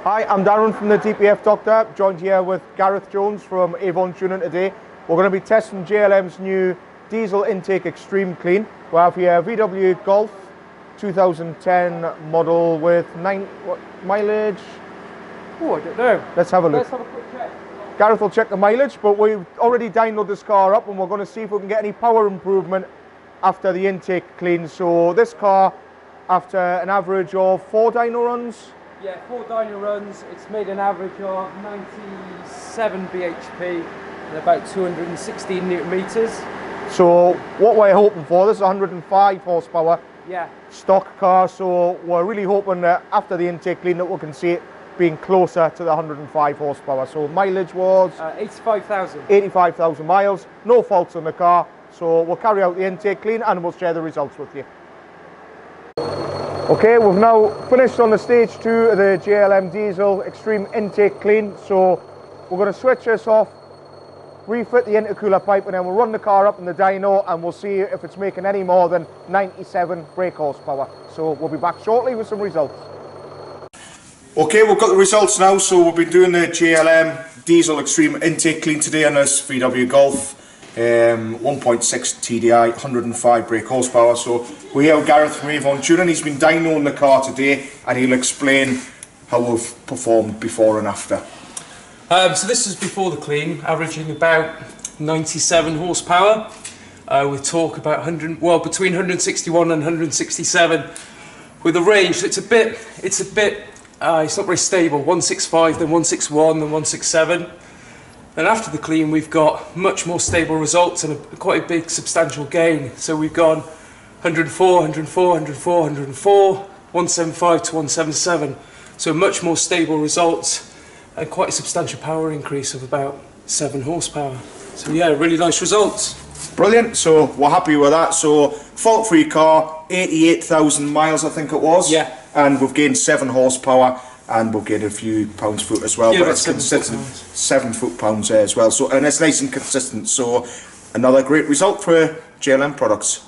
Hi, I'm Darren from the DPF Doctor, joined here with Gareth Jones from Avon Tuning today. We're going to be testing JLM's new diesel intake extreme clean. We have here VW Golf 2010 model with what mileage? Oh, I don't know. Let's have a look. Let's have a quick check. Gareth will check the mileage, but we've already dynoed this car up and we're going to see if we can get any power improvement after the intake clean. So this car, after an average of 4 dyno runs, yeah, 4 dyno runs, it's made an average of 97 BHP and about 216 newton meters. So what we're hoping for, this is 105 horsepower stock car, so we're really hoping that after the intake clean that we can see it being closer to the 105 horsepower. So mileage was 85,000 miles, no faults on the car, so we'll carry out the intake clean and we'll share the results with you. Okay, we've now finished on the stage 2 of the JLM diesel extreme intake clean, so we're going to switch this off, refit the intercooler pipe, and then we'll run the car up in the dyno and we'll see if it's making any more than 97 brake horsepower. So we'll be back shortly with some results. Okay, we've got the results now. So we've been doing the JLM diesel extreme intake clean today on this VW Golf 1.6 TDI, 105 brake horsepower. So we have Gareth from Avon Tuning. He's been dynoing the car today and he'll explain how we've performed before and after. So this is before the clean, averaging about 97 horsepower, with torque about between 161 and 167, with a range. It's not very stable. 165, then 161, then 167. And after the clean, we've got much more stable results and quite a big substantial gain. So we've gone 104, 104, 104, 104, 175 to 177. So much more stable results. And quite a substantial power increase of about 7 horsepower. So yeah, really nice results. Brilliant, so we're happy with that. So fault-free car, 88,000 miles I think it was. Yeah. And we've gained 7 horsepower and we've gained a few pounds-foot as well. Yeah, but it's consistent, 7 foot-pounds there as well. So, and it's nice and consistent. So another great result for JLM products.